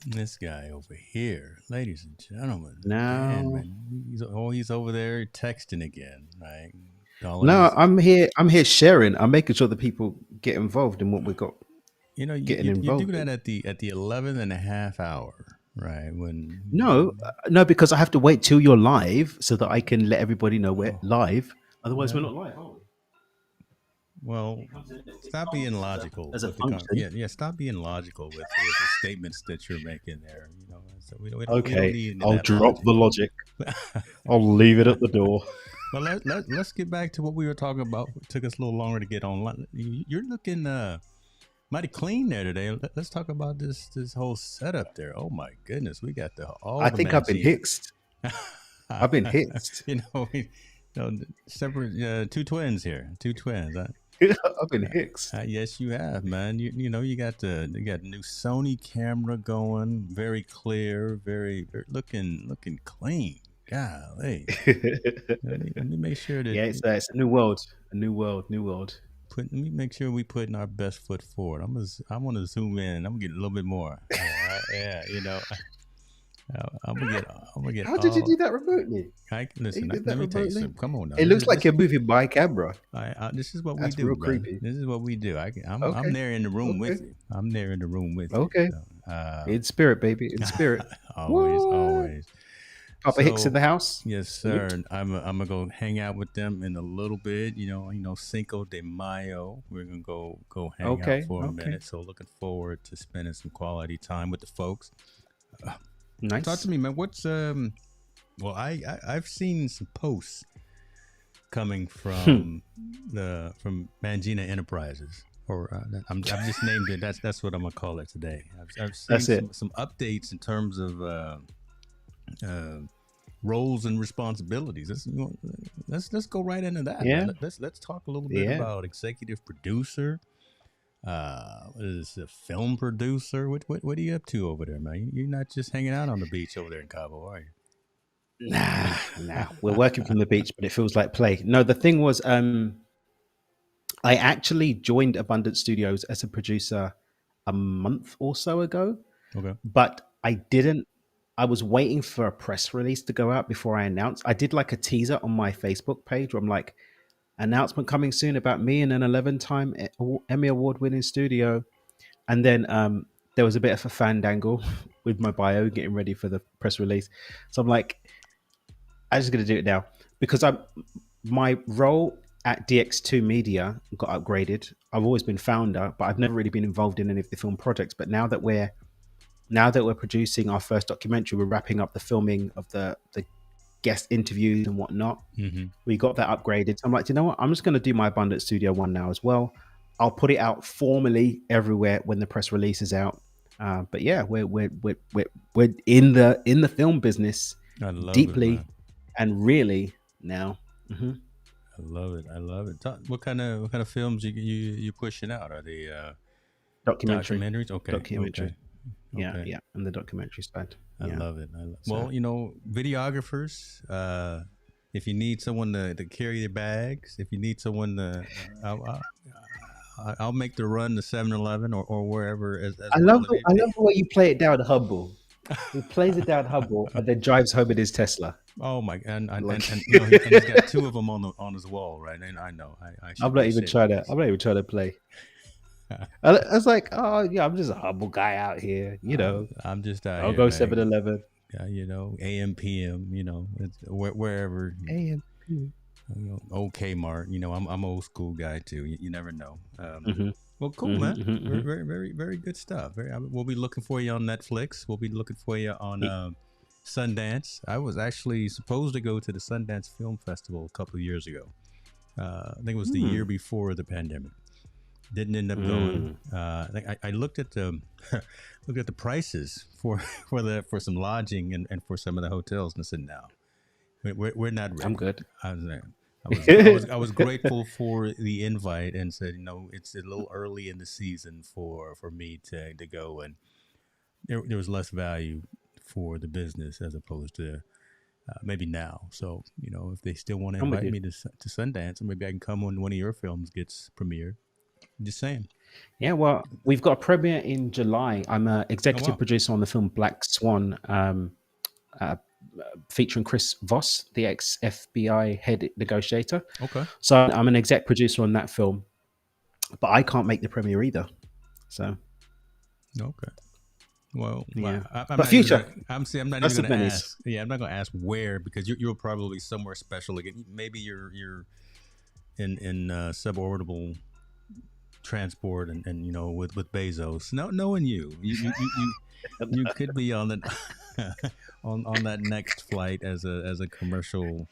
This guy over here, ladies and gentlemen, Dan, No, man, he's over there texting again, right? Calling no, his, I'm here. I'm here sharing. I'm making sure that people get involved in what we got getting you do involved that in. at the 11 and a half hour, right? No, no, because I have to wait till you're live so that I can let everybody know we're Oh, live. Otherwise, we're that, not live, are we? well, It comes in. It stop being comes logical as a with the function. yeah. Stop being logical with the statements that you're making there. So we don't Okay, need any of I'll that drop logic. the logic. I'll leave it at the door. Well, let's get back to what we were talking about. It took us a little longer to get online. You're looking mighty clean there today. Let's talk about this whole setup there. Oh my goodness, we got all I the think I've been Mangena. hicksed. I've been hicksed. We, separate two twins here, two twins. I've been hicksed. Yes, you have, man. You got you got new Sony camera going, very clear, very looking clean. Golly, let me make sure that Yeah, it's a new world. A new world. New world. let me make sure we putting our best foot forward. I want to zoom in. I'm gonna get a little bit more. Yeah. I'm gonna get How did you do all. that remotely? You Listen. did Let that me tell you remotely? something. Come on now. It looks like you're moving by camera. This is what we That's do, real brother. creepy. This is what we do. I'm Okay. there in the room Okay. with you. I'm there in the room with you. Okay. So, In spirit, baby. In spirit. always, What? always. Papa Hicks in the So, house? yes, sir. Salute. And I'm gonna go hang out with them in a little bit. Cinco de Mayo. We're gonna go hang out Okay. for a Okay. minute. So, looking forward to spending some quality time with the folks. Uh, Talk to Nice. me, man. What's Well, I've seen some posts coming from Mangena Enterprises, or I've just named it. That's what I'm gonna call it today. I've seen That's it. some updates in terms of uh, roles and responsibilities. Let's go right into that, man. Yeah. Let's talk a little bit Yeah. about executive producer. What is this, a film producer? What are you up to over there, man? You're not just hanging out on the beach over there in Cabo, are Nah, nah. We're you? working from the beach, but it feels like play. No, the thing was, I actually joined Abundant Studios as a producer a month or so ago, Okay. but I didn't. I was waiting for a press release to go out before I announced. I did like a teaser on my Facebook page where I'm like, announcement coming soon about me in an 11-time Emmy Award winning studio. And then there was a bit of a fandangle with my bio getting ready for the press release. So I'm like, I'm just going to do it now because my role at DX2 Media got upgraded. I've always been founder, but I've never really been involved in any of the film projects. But now that we're producing our first documentary, we're wrapping up the filming of the guest interviews and whatnot. Mm-hmm. We got that upgraded. So I'm like, you know what? I'm just going to do my Abundant Studio one now as well. I'll put it out formally everywhere when the press release is out. But yeah, we're in the film business I love it, deeply man. and really now. Hmm. I love it. I love it. What kind of films you pushing out? Are they Documentary, documentaries? Okay, okay, documentary. Yeah, okay. yeah, and the documentary side. I Yeah. love it. So Well, videographers. If you need someone to carry your bags, if you need someone to, I'll make the run to 7-Eleven or wherever as well. I love the way you play it down humble. He plays it down humble and then drives home in his Tesla. Oh my! Like And he's got two of them on his wall, right? And I know I I'm should not be even ashamed trying of to. I'm not even trying to play. I was like, oh yeah, I'm just a humble guy out here. I'm just out I'll here, go man. 7-Eleven. AM, PM, it's wherever, AM. old Kmart, I'm old school guy too. You never know. Mm-hmm, Well, cool, mm-hmm, man. mm-hmm, Very, mm-hmm. very, very, very good stuff. We'll be looking for you on Netflix. We'll be looking for you on Sundance. I was actually supposed to go to the Sundance Film Festival a couple of years ago. I think it was the year Mm, before the pandemic. Didn't end up going. mm. I looked at the looked at the prices for for some lodging and for some of the hotels, and I said, no, we're not I'm ready. good. I was like, I was grateful for the invite and said, it's a little early in the season for me to go, and there was less value for the business as opposed to maybe now. So if they still want to I'm with invite you. me to Sundance, or maybe I can come when one of your films gets premiered. Just saying. Yeah, well, we've got a premiere in July. I'm an Oh executive wow. producer on the film Black Swan, uh, featuring Chris Voss, the ex FBI head negotiator. Okay. So I'm an exec producer on that film, but I can't make the premiere either. So Okay. Well, yeah, I'm but not even future, gonna. I'm not even gonna possibilities. ask. Yeah, I'm not gonna ask where because you're probably somewhere special again. Maybe you're in suborbital transport and with Bezos. No, knowing you could be on the on that next flight as a commercial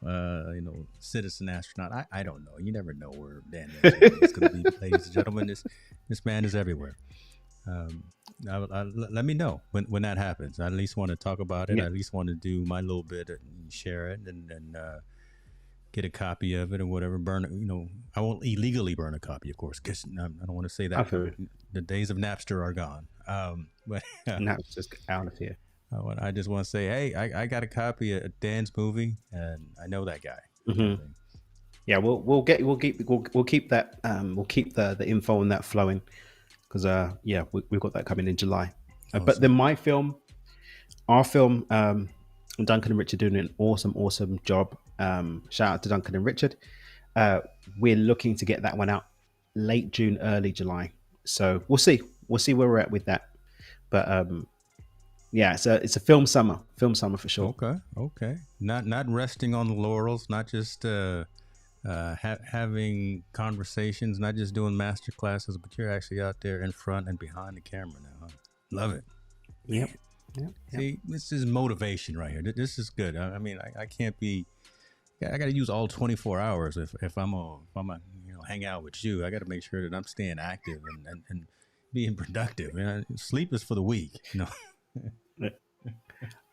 citizen astronaut. I don't know. You never know where Daniel Chan is going to be, ladies and gentlemen. This man is everywhere. Um, let me know when that happens. I at least want to talk about it. Yeah, I at least want to do my little bit and share it and get a copy of it or whatever. Burn it. I won't illegally burn a copy, of course, because I don't want to say I that. feel The days of Napster are gone. But now it's just out of here. I just want to say, hey, I got a copy of Dan's movie, and I know that guy, kind Hmm. of thing. Yeah, we'll keep that we'll keep the info on that flowing because yeah, we've got that coming in July. But then Awesome. our film, Duncan and Richard doing an awesome job. Shout out to Duncan and Richard. Uh, we're looking to get that one out late June, early July. So we'll see where we're at with that. But yeah, it's a film summer for sure. Okay, okay. Not resting on the laurels, not just having conversations, not just doing master classes, but you're actually out there in front and behind the camera now. Huh? Love it, Yep, man. yep, yep. See, this is motivation right here. This is good. I mean, I can't be. I got to use all 24 hours if I'm a hang out with you. I got to make sure that I'm staying active and being productive. Sleep is for the weak.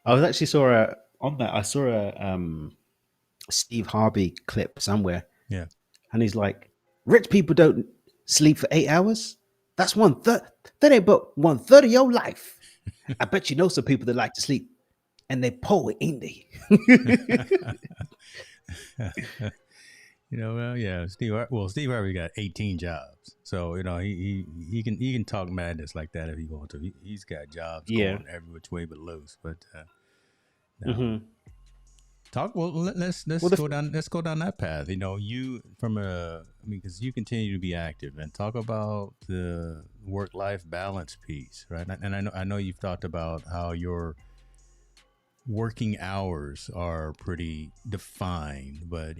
I was actually saw a on that. I saw a Steve Harvey clip somewhere, Yeah. and he's like, "Rich people don't sleep for 8 hours. That's one third. That ain't but one third of your life. I bet you know some people that like to sleep, and they poor, ain't they?" Well, yeah, Steve. Well, Steve Harvey got 18 jobs, so he can talk madness like that if he wants to. He's got jobs Yeah. going every which way but loose. But no, Hmm. talk. Well, Well, let's go down that path. You from because you continue to be active and talk about the work life balance piece, right? And I know you've talked about how your working hours are pretty defined, but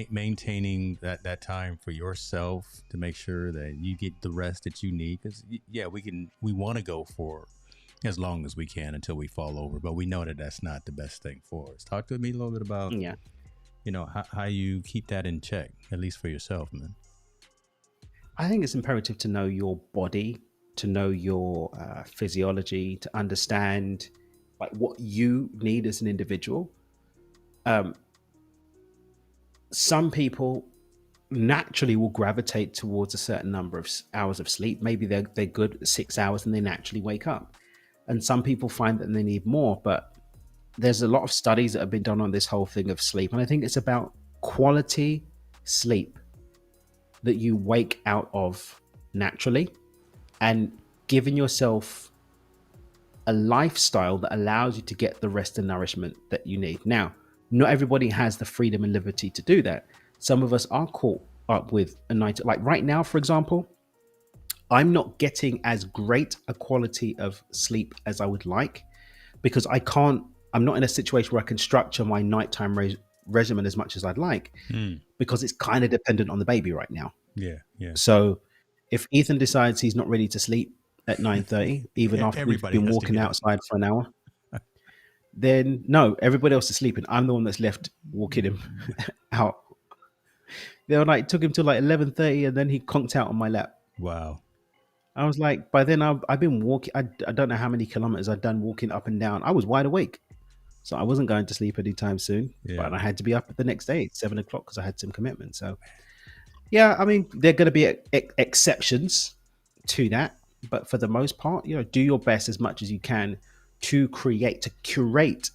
maintaining that time for yourself to make sure that you get the rest that you need. Because yeah, we want to go for as long as we can until we fall over, but we know that that's not the best thing for us. Talk to me a little bit about yeah. how you keep that in check, at least for yourself, man. I think it's imperative to know your body, to know your physiology, to understand like what you need as an individual. Um, some people naturally will gravitate towards a certain number of hours of sleep. Maybe they're good at 6 hours and they naturally wake up. And some people find that they need more. But there's a lot of studies that have been done on this whole thing of sleep, and I think it's about quality sleep that you wake out of naturally and giving yourself a lifestyle that allows you to get the rest and nourishment that you need. Now, not everybody has the freedom and liberty to do that. Some of us are caught up with a night, like right now, for example, I'm not getting as great a quality of sleep as I would like because I'm not in a situation where I can structure my nighttime regimen as much as I'd like Mm. because it's kind of dependent on the baby right now. Yeah, yeah. So if Ethan decides he's not ready to sleep at 9:30, even after we've Everybody been has to walking get up. outside for an hour, then no, everybody else is sleeping. I'm the one that's left walking him out. They were like, took him to like 11:30 and then he conked out on my lap. Wow. I was like, by then I've been walking. I don't know how many kilometers I'd done walking up and down. I was wide awake. So I wasn't going to sleep anytime soon, Yeah. but I had to be up the next day at 7 o'clock because I had some commitments. So yeah, I mean, there are going to be exceptions to that, but for the most part, do your best as much as you can to curate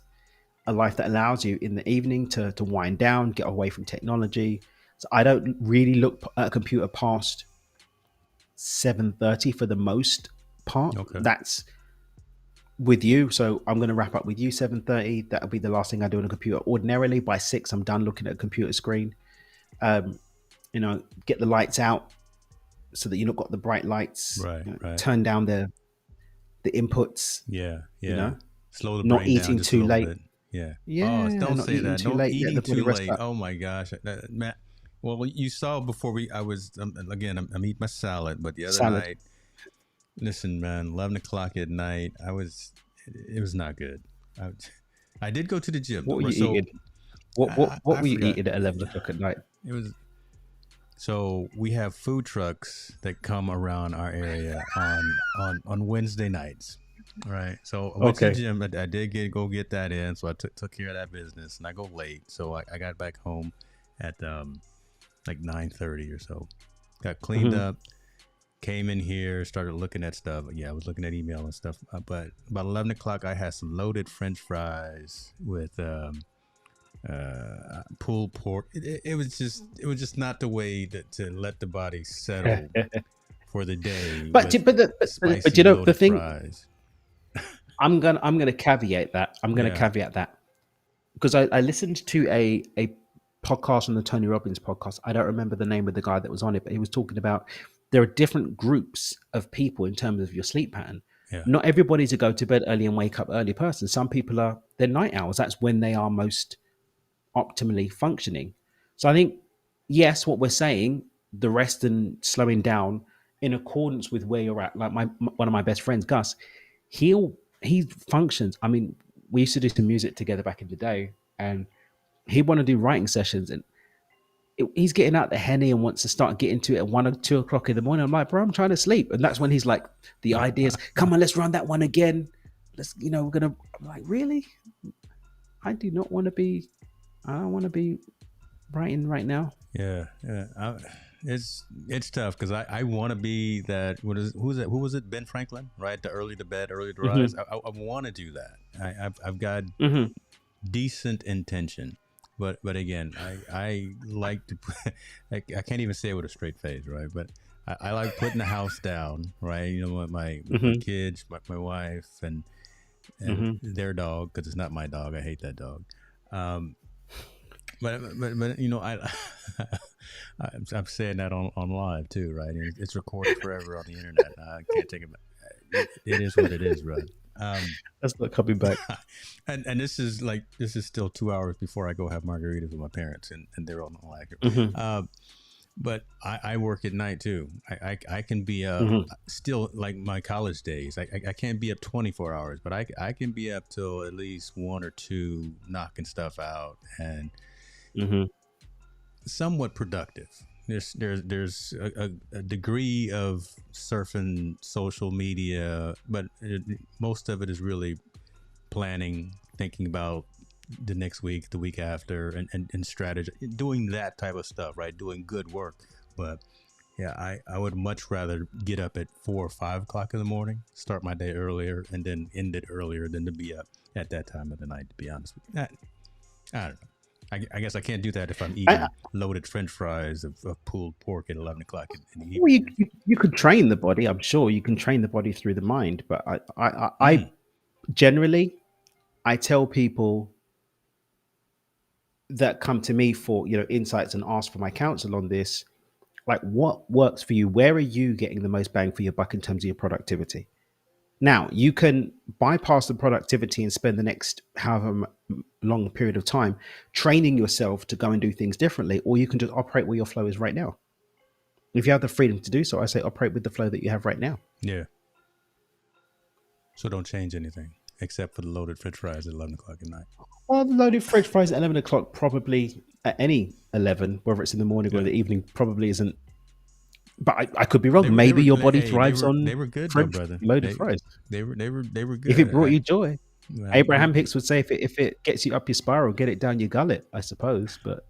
a life that allows you in the evening to wind down, get away from technology. So I don't really look at a computer past 7:30 for the most part. Okay. That's with you. So I'm going to wrap up with you 7:30. That'll be the last thing I do on a computer. Ordinarily by 6, I'm done looking at a computer screen. Um, get the lights out so that you've not got the bright lights. Right. Right. Turn down the inputs. Yeah. You Yeah. know, Slow the not brain down eating just a too little late. bit. Yeah. Oh, Yeah, don't not say eating that. too Don't late. Let the eating body too rest late. up. Oh my gosh, Matt. Well, you saw before I was again. I'm eating my salad, but the other Salad. night, listen, man, 11 o'clock at night, it was not good. I, I did go to the gym, What were you so eating? What I were you forgot. eating at 11 o'clock at night? It was so we have food trucks that come around our area on Wednesday nights. Right. So I went to the Okay. gym. I did go get that in. So I took care of that business, and I go late. So I got back home at like 9:30 or so. Got cleaned Hmm. up, came in here, started looking at stuff. Yeah, I was looking at email and stuff. But about 11 o'clock, I had some loaded French fries with pulled pork. It was just not the way to let the body settle for the day but with but spicy the loaded thing, fries. I'm gonna caveat that. I'm gonna Yeah, caveat that because I listened to a podcast on the Tony Robbins podcast. I don't remember the name of the guy that was on it, but he was talking about there are different groups of people in terms of your sleep pattern. yeah, Not everybody's a go to bed early and wake up early person. Some people are they're night owls. That's when they are most optimally functioning. So I think yes, what we're saying, the rest and slowing down in accordance with where you're at. Like one of my best friends, Gus, he functions. I mean, we used to do some music together back in the day, and he want to do writing sessions, and he's getting out the henny and wants to start getting to it at 1 or 2 o'clock in the morning. I'm like, bro, I'm trying to sleep, and that's when he's like, the ideas, come on, let's run that one again. Let's, we're gonna. I'm like, really? I do not want to be. I don't want to be writing right now. yeah. It's tough because I want to be that. Who's that? Who was it? Ben Franklin, right? The early to bed, early to rise. Hmm. I want to do that. I've got Hmm. decent intention, but again, I like to. I can't even say it with a straight face, right? But I like putting the house down, right? With my Hmm. kids, my wife, and Hmm. their dog because it's not my dog. I hate that dog. Um, but I'm saying that on live too, right? And it's recorded forever on the internet. I can't take it back. It is what it is, right? Um, That's not coming back. and this is still 2 hours before I go have margaritas with my parents, and they're on the like it. Hmm. But I work at night too. I can be up Hmm. still like my college days. I can't be up 24 hours, but I can be up till at least 1 or 2 knocking stuff out and Hmm. somewhat productive. There's a degree of surfing social media, but most of it is really planning, thinking about the next week, the week after, and strategy, doing that type of stuff, right? Doing good work. But yeah, I would much rather get up at 4 or 5 o'clock in the morning, start my day earlier, and then end it earlier than to be up at that time of the night, to be honest with you. I don't know. I guess I can't do that if I'm I, eating loaded French fries of pulled pork at 11 o'clock in the well, evening. you could train the body. I'm sure you can train the body through the mind. But I Mm, generally I tell people that come to me for insights and ask for my counsel on this, like what works for you. Where are you getting the most bang for your buck in terms of your productivity? Now you can bypass the productivity and spend the next however long period of time training yourself to go and do things differently, or you can just operate where your flow is right now. If you have the freedom to do so, I say operate with the flow that you have right now. yeah. So don't change anything except for the loaded French fries at 11 o'clock at night. Well, the loaded French fries at 11 o'clock, probably at any 11, whether it's in the morning or Yeah. the evening, probably isn't. But I could be wrong. They Maybe were your body hey thrives they on were good though, French brother. loaded fries. They were If it good. brought you joy. Man, Abraham Hicks would say if it gets you up your spiral, get it down your gullet, I suppose. But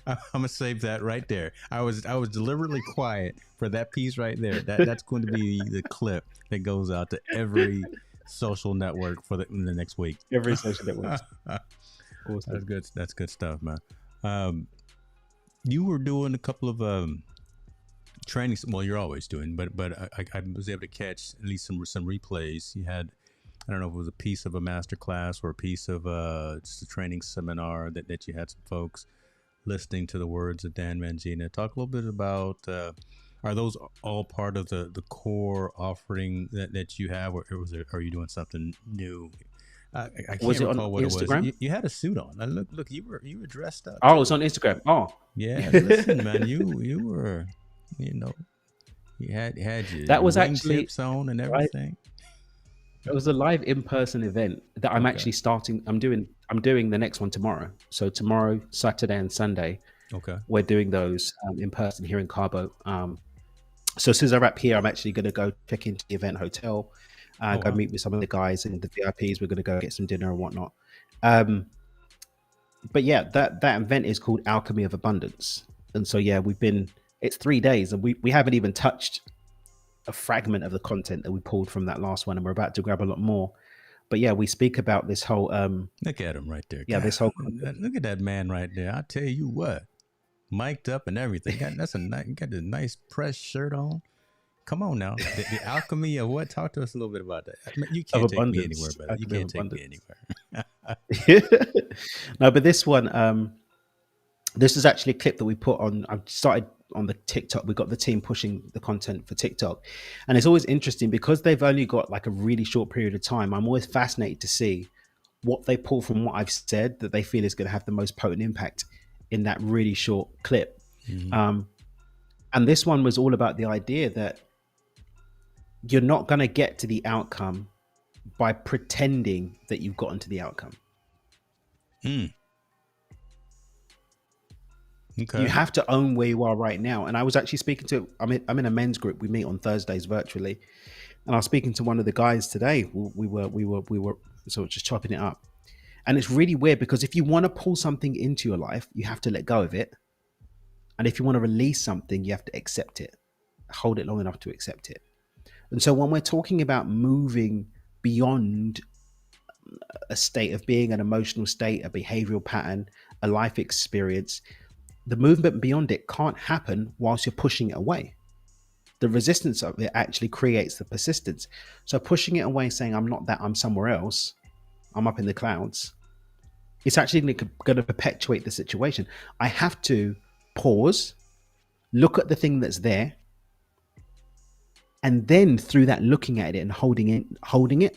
I'm gonna save that right there. I was deliberately quiet for that piece right there. That's going to be the clip that goes out to every social network for in the next week. every social network. That's Awesome. good. That's good stuff, man. Um, you were doing a couple of training. Well, you're always doing, but I was able to catch at least some replays. You had, I don't know if it was a piece of a master class or a piece of just a training seminar that you had some folks listening to the words of Dan Mangena. Talk a little bit about are those all part of the core offering that you have, or are you doing something new? I Was can't it on recall what it was. Instagram? You had a suit on. Look, you were dressed up Oh, it's too. on Instagram. Oh, Yeah, listen, man, you were, you know, you had that your was actually wingtips on and live. everything. It was a live in-person event that I'm Okay, actually starting. I'm doing the next one tomorrow. So tomorrow, Saturday and Sunday, okay. we're doing those in person here in Cabo. So as soon as I wrap here, I'm actually going to go check into the event hotel, Oh go wow. meet with some of the guys and the VIPs. We're going to go get some dinner and whatnot. Um, but yeah, that event is called Alchemy of Abundance, and so yeah, it's 3 days, and we haven't even touched a fragment of the content that we pulled from that last one, and we're about to grab a lot more. But yeah, we speak about this whole Look at him right there. yeah, God, this whole concept. look at that man right there. I tell you what, mic'd up and everything. That's a nice. You got a nice pressed shirt on. Come on now. The alchemy of what? Talk to us a little bit about that. I mean, you Of can't take me anywhere, abundance, brother. You Alchemy of can't take me Abundance. anywhere. No, but this one, this is actually a clip that we put on. I've started on the TikTok. We got the team pushing the content for TikTok, and it's always interesting because they've only got like a really short period of time. I'm always fascinated to see what they pull from what I've said that they feel is going to have the most potent impact in that really short clip. Mhm. Um, and this one was all about the idea that you're not going to get to the outcome by pretending that you've gotten to the outcome. Mm, You okay. have to own where you are right now. And I was actually speaking to, I'm in a men's group. We meet on Thursdays virtually, and I was speaking to one of the guys today. We were sort of just chopping it up, and it's really weird because if you want to pull something into your life, you have to let go of it, and if you want to release something, you have to accept it, hold it long enough to accept it. And so when we're talking about moving beyond a state of being, an emotional state, a behavioral pattern, a life experience, the movement beyond it can't happen whilst you're pushing it away. The resistance of it actually creates the persistence. So pushing it away, saying I'm not that, I'm somewhere else, I'm up in the clouds, it's actually going to perpetuate the situation. I have to pause, look at the thing that's there, and then through that looking at it and holding it,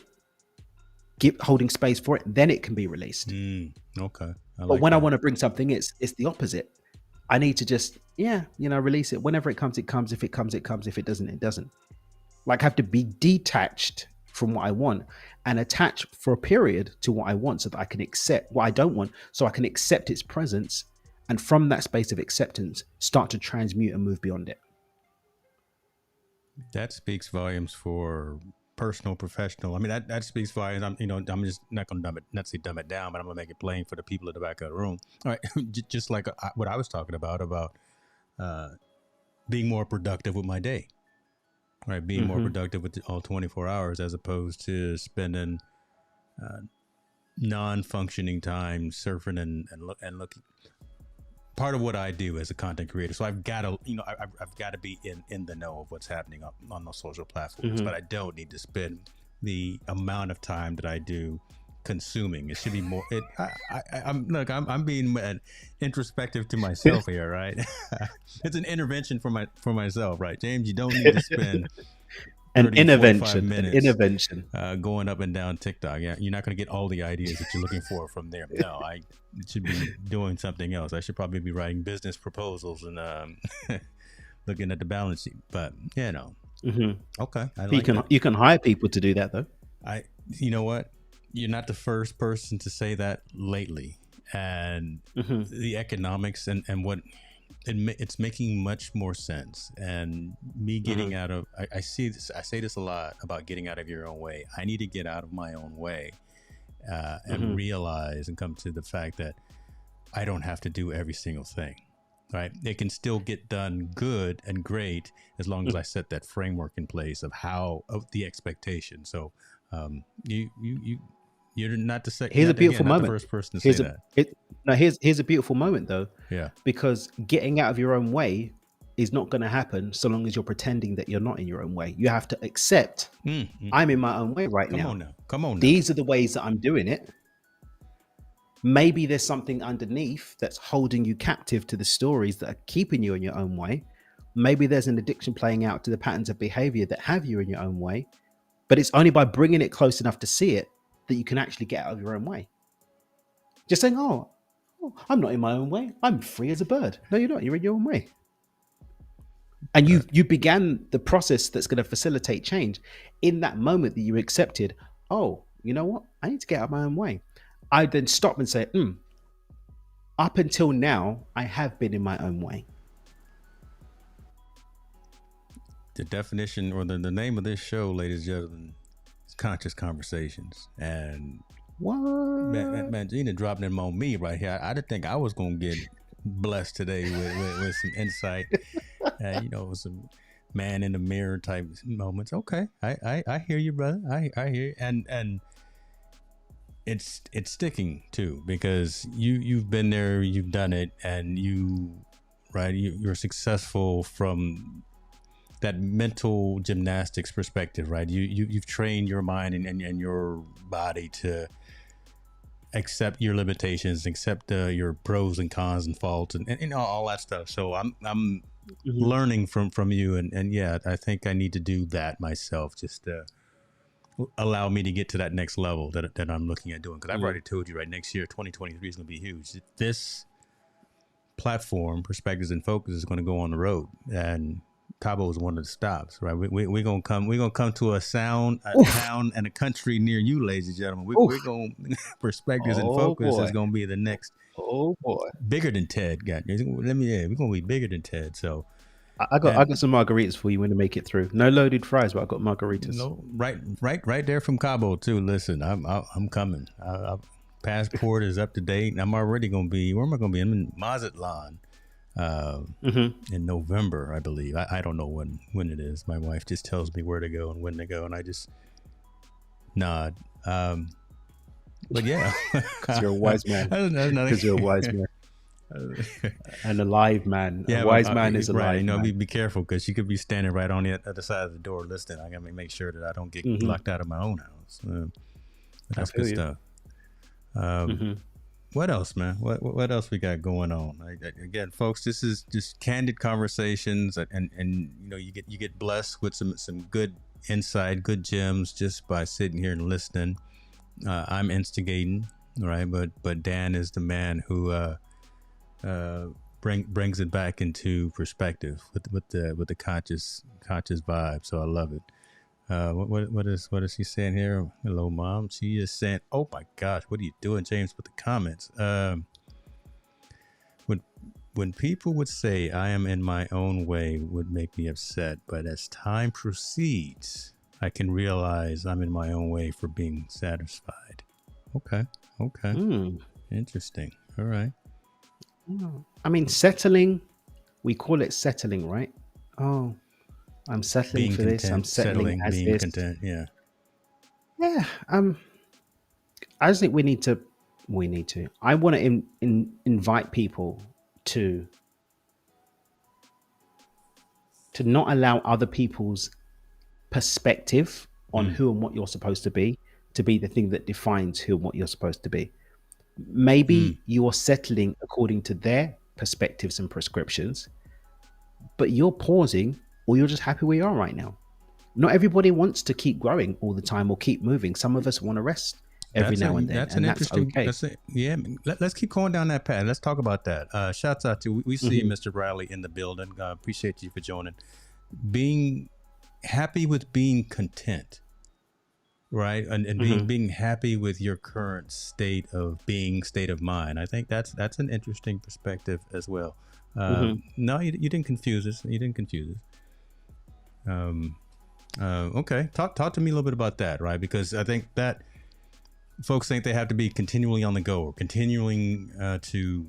holding space for it, then it can be released. Mm, okay. I But like when I that. want to bring something, it's the opposite. I need to just, release it. Whenever it comes, it comes. If it comes, it comes. If it doesn't, it doesn't. Like I have to be detached from what I want and attach for a period to what I want so that I can accept what I don't want, so I can accept its presence. And from that space of acceptance, start to transmute and move beyond it. That speaks volumes for personal, professional. I mean, that speaks volumes. I'm just not going to not say dumb it down, but I'm going to make it plain for the people at the back of the room. All right, just like what I was talking about uh, being more productive with my day. Right, being more Mm-hmm. productive with all 24 hours as opposed to spending non-functioning time surfing and looking. Part of what I do as a content creator, so I've got to, I've got to be in the know of what's happening on those social platforms, Mm-hmm. but I don't need to spend the amount of time that I do consuming. It should be more. I'm being introspective to myself here, right? It's an intervention for myself, right, James? You don't need to spend An 30 45 intervention, an minutes intervention. going up and down TikTok. Yeah, you're not going to get all the ideas that you're looking for from there. No, I should be doing something else. I should probably be writing business proposals and looking at the balance sheet. But Mm-hmm. okay, I But like that. you can hire people to do that though. I, you know what? You're not the first person to say that lately, and Mm-hmm. the economics and what it's making much more sense. And me Mm-hmm. getting out of, I see this, I say this a lot about getting out of your own way. I need to get out of my own way and Mm-hmm. realize and come to the fact that I don't have to do every single thing. Right? It can still get done good and great as long as I set that framework in place of the expectation. So you're not the Here's a beautiful not the moment. first person to say Here's a that. it, Now here's a beautiful moment though, Yeah. because getting out of your own way is not going to happen so long as you're pretending that you're not in your own way. You have to accept, I'm in my own way right Come now. on now. Come on now. These are the ways that I'm doing it. Maybe there's something underneath that's holding you captive to the stories that are keeping you in your own way. Maybe there's an addiction playing out to the patterns of behavior that have you in your own way. But it's only by bringing it close enough to see it that you can actually get out of your own way. Just saying, oh, I'm not in my own way. I'm free as a bird. No, you're not. You're in your own way. And you began the process that's going to facilitate change in that moment that you accepted, oh, you know what? I need to get out of my own way. I then stop and say, up until now, I have been in my own way. The definition or the name of this show, ladies and gentlemen, is Conscious Conversations. And what? Mangena dropping them on me right here. I didn't think I was going to get blessed today with some insight. Some man in the mirror type moments. Okay, I hear you, brother. I hear you. And it's sticking too, because you've been there, you've done it, and you're successful from that mental gymnastics perspective, right? You've trained your mind and your body to accept your limitations, accept your pros and cons and faults, and all that stuff. So I'm learning from you, and yeah, I think I need to do that myself, just to allow me to get to that next level that I'm looking at doing. Because I've already told you, right, next year 2023 is going to be huge. This platform, Perspectives and Focus, is going to go on the road, and Cabo is one of the stops, right? We're gonna come to a town and a country near you, ladies and gentlemen. We're going Perspectives and Focus is gonna be the next. Oh boy, bigger than Ted. We're gonna be bigger than Ted. So I got some margaritas for you when to make it through. No loaded fries, but I got margaritas. No, right there from Cabo too. Listen, I'm coming. Passport is up to date. I'm already gonna be. Where am I gonna be? I'm in Mazatlan. In November, I believe. I don't know when it is. My wife just tells me where to go and when to go, and I just nod. But yeah, because you're a wise man. Because you're a wise man. And a live man. Yeah, a wise man is a live man. Be careful, because she could be standing right on the other side of the door listening. I gotta make sure that I don't get locked out of my own house. That's good stuff. What else, man? What else we got going on? Again, folks, this is just candid conversations, and you get blessed with some good insight, good gems just by sitting here and listening. I'm instigating, right? But Dan is the man who brings it back into perspective with the conscious vibe. So I love it. What is she saying here? Hello, Mom. She is saying, "Oh my gosh, what are you doing, James?" With the comments. When people would say I am in my own way would make me upset, but as time proceeds, I can realize I'm in my own way for being satisfied. Okay. Interesting. All right. I mean, settling. We call it settling, right? Oh. I'm settling being for content, this. I'm settling as being this. Content, yeah. Yeah. I just think we need to. I want to invite people to not allow other people's perspective on who and what you're supposed to be the thing that defines who and what you're supposed to be. Maybe you're settling according to their perspectives and prescriptions, but you're pausing, or you're just happy where you are right now. Not everybody wants to keep growing all the time or keep moving. Some of us want to rest every now and then. That's an interesting. Okay. Yeah, let's keep going down that path. Let's talk about that. Shouts out to we see Mr. Riley in the building. Appreciate you for joining. Being happy with being content, right, and being happy with your current state of mind. I think that's an interesting perspective as well. No, you didn't confuse us. Okay, talk to me a little bit about that, right? Because I think that folks think they have to be continually on the go, or continuing to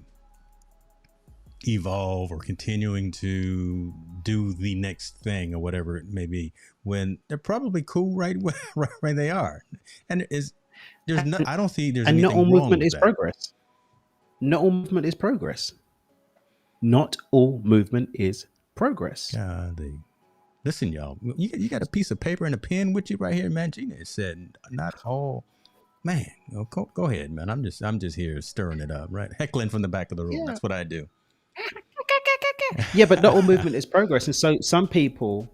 evolve, or continuing to do the next thing, or whatever it may be, when they're probably cool right where they are. And I don't see there's anything wrong with that. And not all movement is progress. Not all movement is progress. Not all movement is progress. Golly. Listen, y'all, you got a piece of paper and a pen with you right here, Mangena. It said, not all. Man, go ahead, man. I'm just here stirring it up, right? Heckling from the back of the room. Yeah. That's what I do. Yeah, but not all movement is progress. And so some people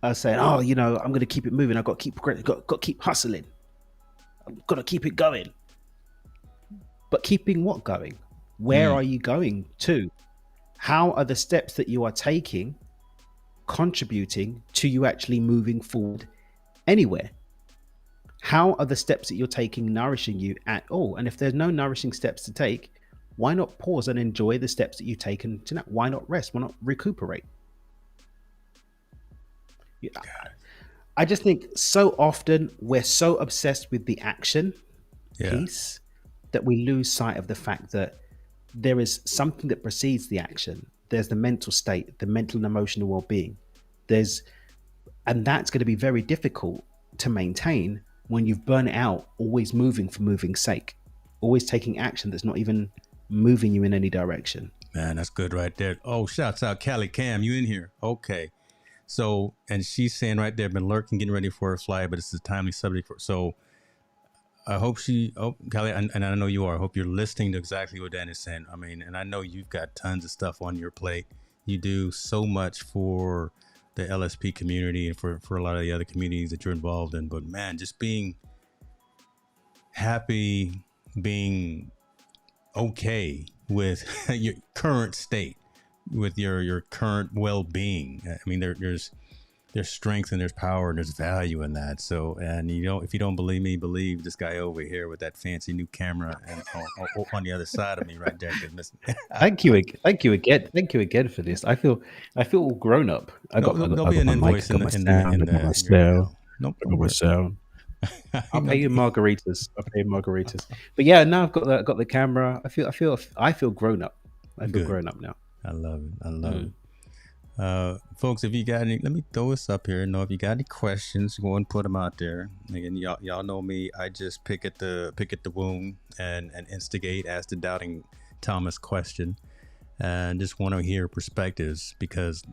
are saying, oh, I'm going to keep it moving. I've got to keep progressing. Got to keep hustling. I've got to keep it going. But keeping what going? Where are you going to? How are the steps that you are taking contributing to you actually moving forward anywhere? How are the steps that you're taking nourishing you at all? And if there's no nourishing steps to take, why not pause and enjoy the steps that you've taken tonight? Why not rest? Why not recuperate? Yeah. I just think so often we're so obsessed with the action piece that we lose sight of the fact that there is something that precedes the action. There's the mental state, the mental and emotional well-being. And that's going to be very difficult to maintain when you've burnt it out, always moving for moving's sake, always taking action that's not even moving you in any direction. Man, that's good right there. Oh, shouts out Callie Cam, you in here? Okay. So, and she's saying right there, been lurking, getting ready for a flight, but it's a timely subject. So I hope Callie, and I know you are, I hope you're listening to exactly what Dan is saying. I mean, and I know you've got tons of stuff on your plate. You do so much for the LSP community and for a lot of the other communities that you're involved in. But man, just being happy, being okay with your current state, with your current well-being. I mean, there's strength and there's power and there's value in that. So, and if you don't believe me, believe this guy over here with that fancy new camera and on the other side of me right there. Thank you again for this. I feel all grown up. There'll be an invoice in the sound. I'll pay you margaritas. But yeah, now I've got the camera. I feel grown up. I feel grown up now. I love it. Folks, if you got any, let me throw this up here. If you got any questions, go and put them out there. Again, y'all know me. I just pick at the wound and instigate, ask the doubting Thomas question, and just want to hear perspectives, because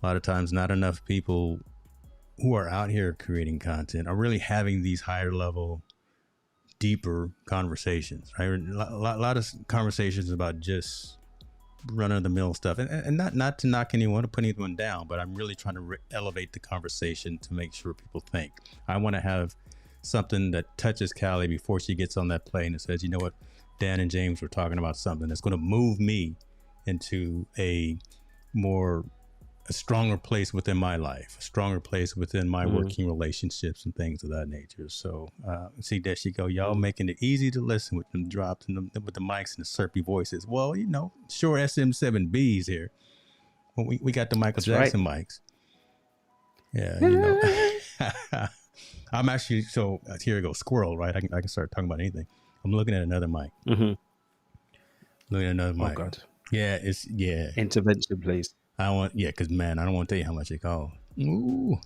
a lot of times not enough people who are out here creating content are really having these higher level, deeper conversations, right? A lot of conversations about just run-of-the-mill stuff, and not to knock anyone or put anyone down, but I'm really trying to elevate the conversation to make sure people think. I want to have something that touches Callie before she gets on that plane and says, you know what, Dan and James were talking about something that's going to move me into a stronger place within my life, a stronger place within my working relationships and things of that nature. So see, there she go. Y'all making it easy to listen with them drops and with the mics and the syrupy voices. Well, sure, SM7Bs here. Well, we got the Michael Jackson mics. Yeah, I'm actually, so here we go, squirrel, right? I can start talking about anything. I'm looking at another mic. Looking at another mic. Oh, God. Yeah, Intervention, please. Because man, I don't want to tell you how much it costs. Ooh,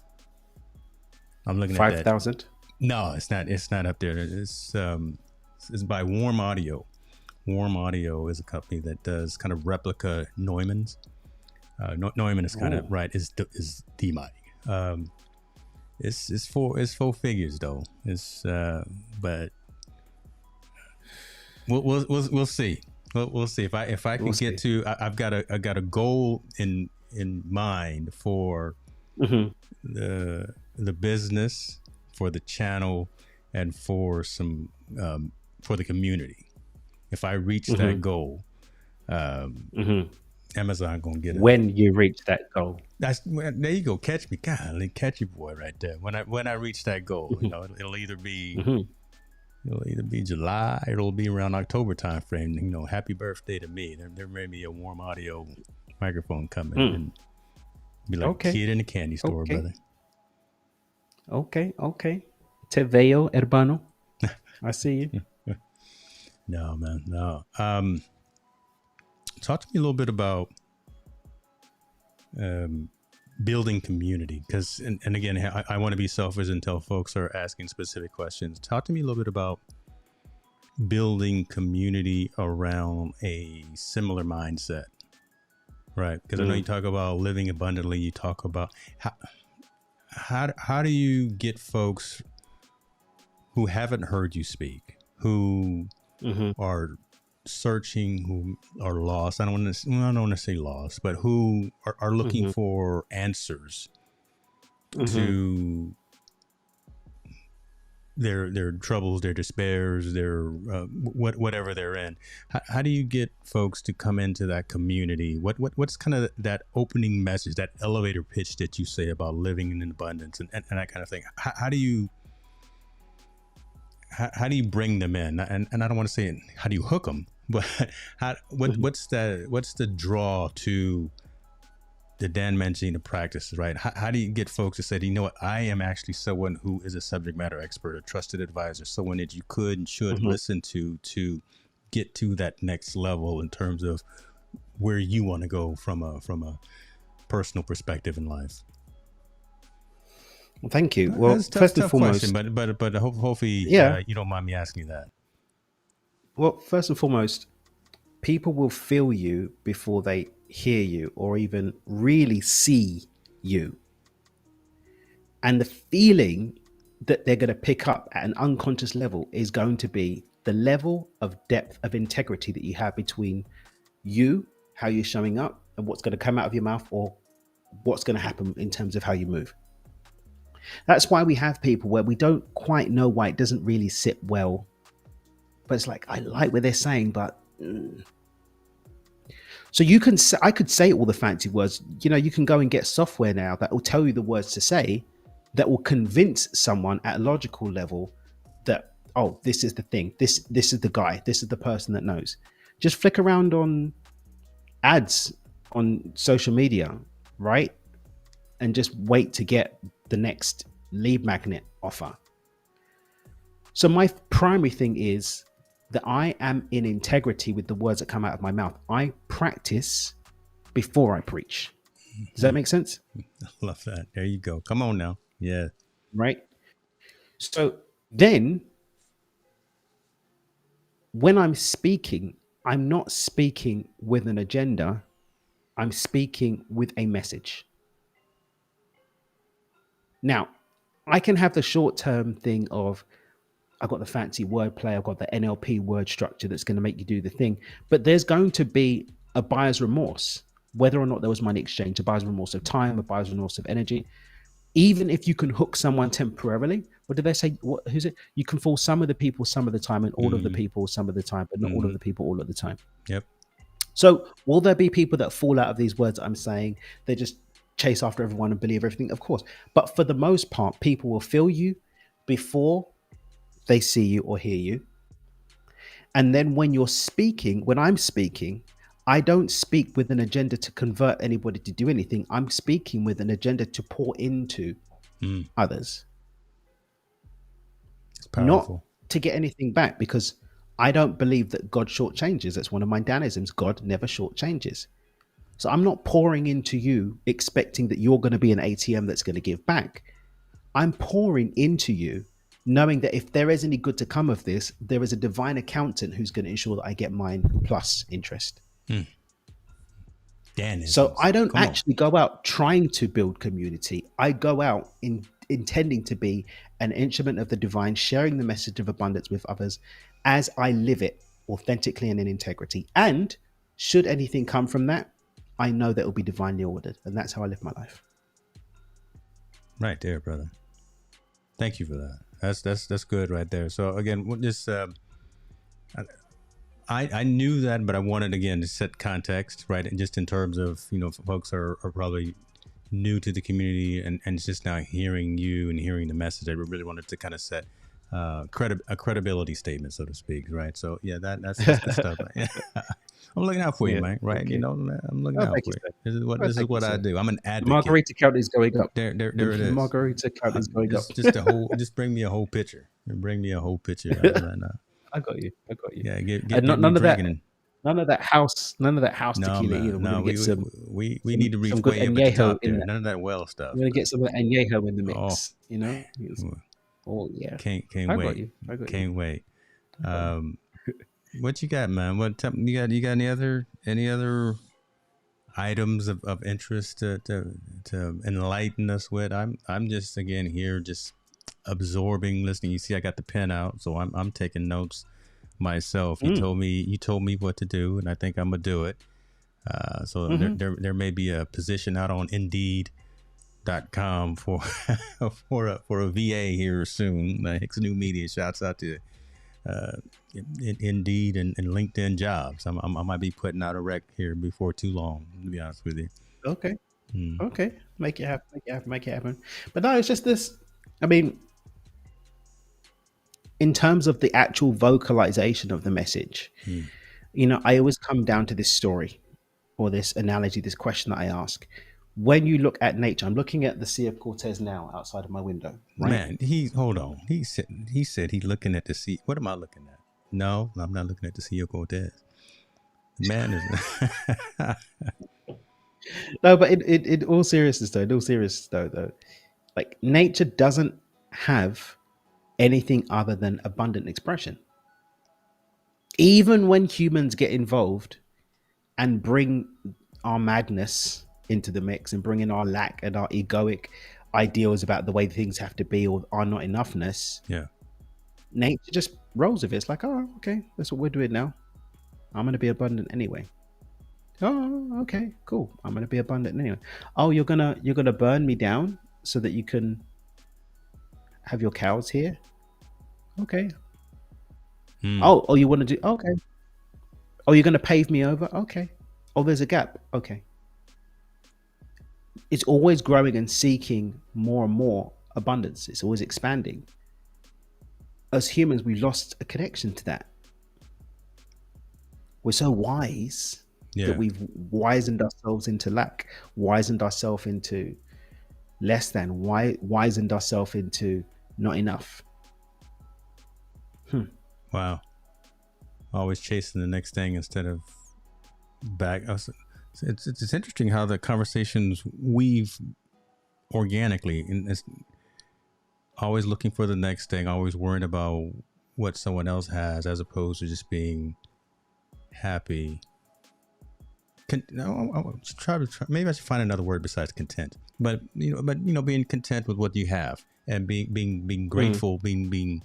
I'm looking 5, at that. 5,000? No, it's not. It's not up there. It's by Warm Audio. Warm Audio is a company that does kind of replica Neumann's. Neumann is kind of right. Is the mic. It's 4 figures though. It's but we'll see. We'll see if I can get to. I've got a goal in mind for the business, for the channel, and for some for the community. If I reach that goal, Amazon gonna get it. When you reach that goal, there you go. Catch me, golly, catch you, boy, right there. When I reach that goal, it'll either be. It'll either be July, it'll be around October time frame. Happy birthday to me. There may be a Warm Audio microphone coming and be like a kid in a candy store, brother. Okay. Te veo, hermano. I see you. No, man, no. Talk to me a little bit about building community, because and again, I want to be selfish until folks are asking specific questions. Talk to me a little bit about building community around a similar mindset, Right. Because I know you talk about living abundantly. You talk about how do you get folks who haven't heard you speak, who Mm-hmm. are searching, who are lost. I don't want to say lost, but who are looking Mm-hmm. for answers Mm-hmm. to their troubles, their despairs, their whatever they're in. How do you get folks to come into that community? What's kind of that opening message, that elevator pitch that you say about living in abundance and that kind of thing? How do you bring them in? And I don't want to say how do you hook them, but Mm-hmm. what's the draw to the Dan Mangena practices, right? How do you get folks to say, you know what, I am actually someone who is a subject matter expert, a trusted advisor, someone that you could and should Mm-hmm. listen to get to that next level in terms of where you want to go from a personal perspective in life? Well, thank you. That's Well, a first and tough question, foremost, but hopefully yeah. you don't mind me asking you that. Well, first and foremost, people will feel you before they hear you or even really see you. And the feeling that they're going to pick up at an unconscious level is going to be the level of depth of integrity that you have between you, how you're showing up, and what's going to come out of your mouth or what's going to happen in terms of how you move. That's why we have people where we don't quite know why it doesn't really sit well. But it's like, I like what they're saying, but so you can say, I could say all the fancy words. You can go and get software now that will tell you the words to say that will convince someone at a logical level that, oh, this is the thing. This is the guy. This is the person that knows. Just flick around on ads on social media, right? And just wait to get the next lead magnet offer. So my primary thing is that I am in integrity with the words that come out of my mouth. I practice before I preach. Does that make sense? I love that. There you go. Come on now. Yeah. Right. So then when I'm speaking, I'm not speaking with an agenda. I'm speaking with a message. Now, I can have the short-term thing of, I've got the fancy wordplay, I've got the NLP word structure that's going to make you do the thing. But there's going to be a buyer's remorse, whether or not there was money exchange, a buyer's remorse of time, a buyer's remorse of energy. Even if you can hook someone temporarily, what do they say? Who's it? You can fool some of the people some of the time and all of the people some of the time, but not all of the people all of the time. Yep. So will there be people that fall out of these words I'm saying? They just chase after everyone and believe everything? Of course. But for the most part, people will feel you before they see you or hear you. And then when I'm speaking, I don't speak with an agenda to convert anybody to do anything. I'm speaking with an agenda to pour into others. It's Not powerful. to get anything back, because I don't believe that God shortchanges. That's one of my Danisms. God never shortchanges. So I'm not pouring into you expecting that you're going to be an ATM that's going to give back. I'm pouring into you knowing that if there is any good to come of this, there is a divine accountant who's going to ensure that I get mine plus interest. So I don't actually go out trying to build community. I go out intending to be an instrument of the divine, sharing the message of abundance with others as I live it authentically and in integrity. And should anything come from that, I know that it will be divinely ordered. And that's how I live my life. Right there, brother. Thank you for that. That's good right there. So again, just I knew that, but I wanted again to set context, right? And just in terms of, folks are probably new to the community and it's just now hearing you and hearing the message. I really wanted to kind of set a credibility statement, so to speak, right? So yeah, that's good stuff. I'm looking out for you, man. Right? Okay. I'm looking out for you. This is what I do. I'm an advocate. Margarita count is going up. There it is. Margarita count is going up. Just bring me a whole pitcher. Bring me a whole pitcher. I got you. Yeah, get none of that. drinking. None of that house tequila either. We need to reach some good way up at the top in there. there. None of that well stuff. We're gonna get some of that añejo in the mix. Oh yeah. Can't wait. Can't wait. What you got, man? You got any other items of interest to enlighten us with. I'm just again here just absorbing, listening. You see, I got the pen out, so I'm taking notes myself. Mm. You told me what to do, and I think I'm gonna do it. So Hmm. there may be a position out on Indeed.com for for a VA here soon. Hicks New Media. Shouts out to uh, Indeed and LinkedIn jobs. I might be putting out a rec here before too long. To be honest with you. Okay. Mm, Okay. Make it happen. Make it happen. Make it happen. But no, it's just this. I mean, in terms of the actual vocalization of the message, mm. I always come down to this story or this analogy, this question that I ask. When you look at nature, I'm looking at the Sea of Cortez now outside of my window, right? Man, hold on. He said he looking at the sea. What am I looking at? No, I'm not looking at the Sea of Cortez. The man is. No, but in all seriousness, though, like nature doesn't have anything other than abundant expression. Even when humans get involved and bring our madness into the mix and bring in our lack and our egoic ideals about the way things have to be or our not enoughness, Yeah. nature just rolls with it. It's like, oh, okay, that's what we're doing now. I'm going to be abundant anyway. Oh, okay, cool. I'm going to be abundant anyway. Oh, you're gonna burn me down so that you can have your cows here. Okay. Mm, Oh, you want to do? Okay. Oh, you're going to pave me over? Okay. Oh, there's a gap. Okay. It's always growing and seeking more and more abundance. It's always expanding. As humans, we lost a connection to that. We're so wise that yeah. we've wizened ourselves into lack, wizened ourselves into less than, wizened ourselves into not enough. Hmm. Wow. Always chasing the next thing instead of back. It's interesting how the conversations weave organically, and it's always looking for the next thing, always worrying about what someone else has, as opposed to just being happy. No, I'll maybe I should find another word besides content. But being content with what you have and being Mm. grateful, being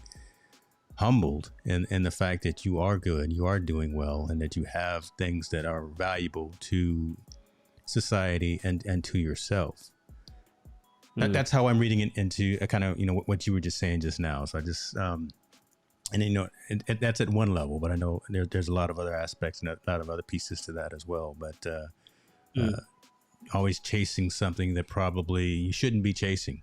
humbled in the fact that you are good, you are doing well, and that you have things that are valuable to society and to yourself. Mm. That's how I'm reading it into a kind of what you were just saying just now. So I just and that's at one level, but I know there's a lot of other aspects and a lot of other pieces to that as well. But Mm. always chasing something that probably you shouldn't be chasing.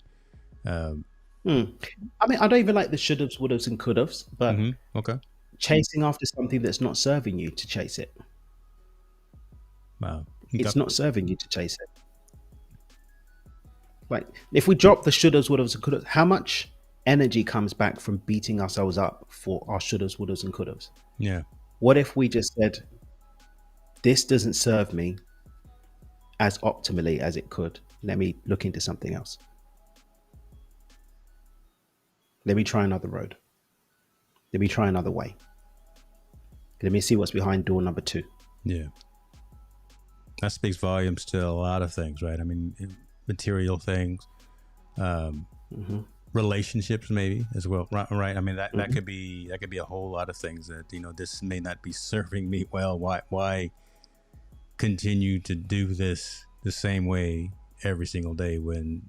Um, Mm. I mean, I don't even like the should haves, would haves, and could haves, but okay. chasing after something that's not serving you to chase it. Wow. Okay. It's not serving you to chase it. Like, if we drop the should haves, would haves, and could haves, how much energy comes back from beating ourselves up for our should haves, would haves, and could haves? Yeah. What if we just said, this doesn't serve me as optimally as it could? Let me look into something else. Let me try another road. Let me try another way. Let me see what's behind door number 2. Yeah. That speaks volumes to a lot of things, right? I mean, material things, um, Mm-hmm. relationships, maybe as well, right? I mean, that Mm-hmm. could be a whole lot of things that this may not be serving me well. Why continue to do this the same way every single day when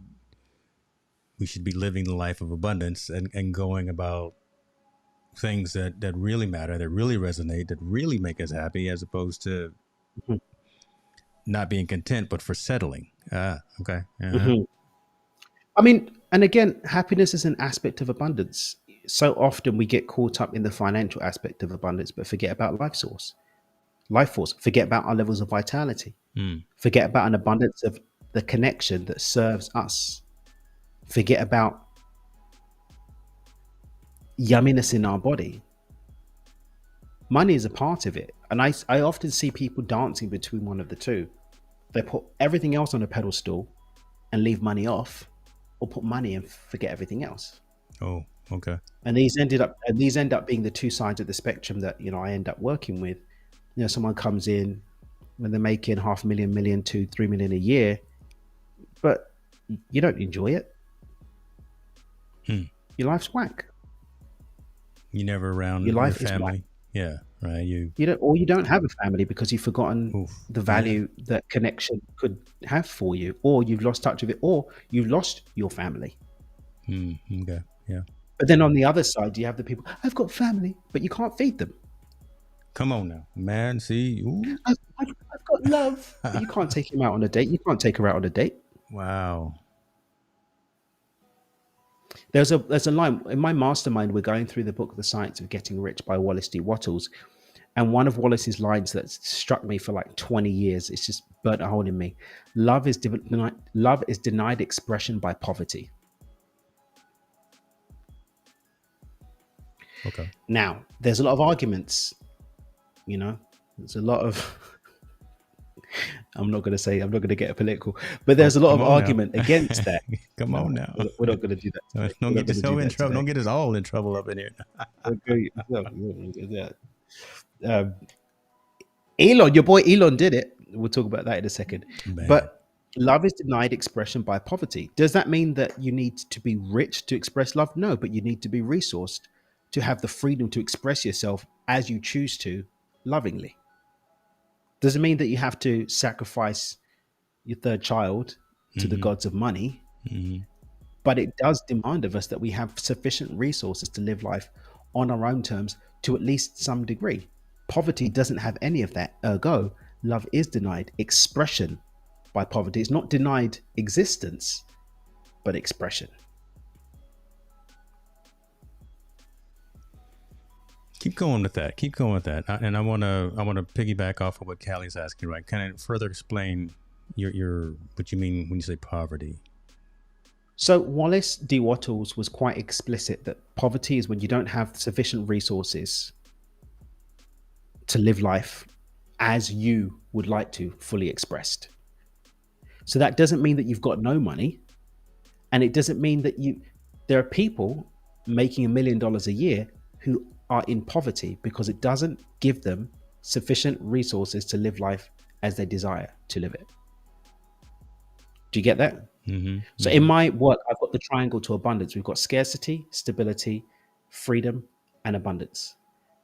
we should be living the life of abundance and going about things that really matter, that really resonate, that really make us happy, as opposed to Mm-hmm. not being content, but for settling. Okay. Uh-huh. Mm-hmm. I mean, and again, happiness is an aspect of abundance. So often we get caught up in the financial aspect of abundance, but forget about life force, forget about our levels of vitality, Mm, forget about an abundance of the connection that serves us, forget about yumminess in our body. Money is a part of it. And I often see people dancing between one of the two. They put everything else on a pedestal and leave money off, or put money and forget everything else. oh, okay. And these end up being the two sides of the spectrum that I end up working with. Someone comes in, when they're making 500,000, million to 3 million a year, but you don't enjoy it. Hmm. Your life's whack. You never Your around your life is whack. family. Yeah, right. You don't have a family because you've forgotten Oof. the Yeah. value that connection could have for you, or you've lost touch with it, or you've lost your family. Hmm. Okay. Yeah. But then on the other side, you have the people, I've got family, but you can't feed them. Come on now, man. See. Ooh. I've got love, but you can't take him out on a date. You can't take her out on a date. Wow. There's a line in my mastermind. We're going through the book, The Science of Getting Rich by Wallace D. Wattles. And one of Wallace's lines that struck me for like 20 years, it's just burnt a hole in me. Love is denied expression by poverty. Okay. Now, there's a lot of arguments, there's a lot of, I'm not going to get political, but there's a lot Come of on now. argument against that. Come No, on now. we're not going to do that today. Don't We're get not going to do yourself in that trouble. today. Don't get us all in trouble up in here. Um, Elon, your boy Elon did it. We'll talk about that in a second. Man. But love is denied expression by poverty. Does that mean that you need to be rich to express love? No, but you need to be resourced to have the freedom to express yourself as you choose to, lovingly. Does it mean that you have to sacrifice your third child to the gods of money? Mm-hmm. But it does demand of us that we have sufficient resources to live life on our own terms to at least some degree. Poverty doesn't have any of that. Ergo, love is denied expression by poverty. It's not denied existence, but expression. Keep going with that. Keep going with that. And I want to piggyback off of what Callie's asking. Right? Can I further explain your what you mean when you say poverty? So Wallace D. Wattles was quite explicit that poverty is when you don't have sufficient resources to live life as you would like to, fully expressed. So that doesn't mean that you've got no money, and it doesn't mean that there are people making $1 million a year who are in poverty because it doesn't give them sufficient resources to live life as they desire to live it. Do you get that? Mm-hmm. So in my work, I've got the triangle to abundance. We've got scarcity, stability, freedom, and abundance.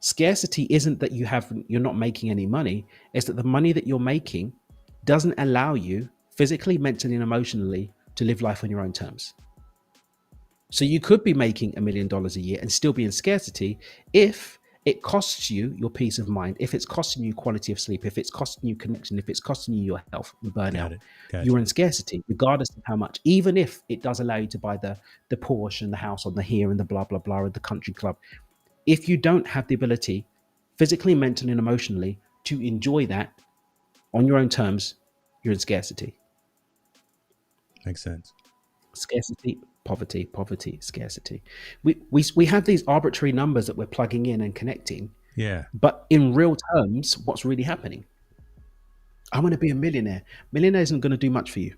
Scarcity isn't that you're not making any money. It's that the money that you're making doesn't allow you physically, mentally, and emotionally to live life on your own terms. So you could be making $1 million a year and still be in scarcity if it costs you your peace of mind, if it's costing you quality of sleep, if it's costing you connection, if it's costing you your health and burnout. You're in scarcity, regardless of how much, even if it does allow you to buy the Porsche and the house on the here and the blah, blah, blah, and the country club. If you don't have the ability physically, mentally, and emotionally to enjoy that on your own terms, you're in scarcity. Makes sense. Scarcity, poverty, poverty, scarcity. We have these arbitrary numbers that we're plugging in and connecting. Yeah. But in real terms, what's really happening? I'm going to be a millionaire. Millionaire isn't going to do much for you.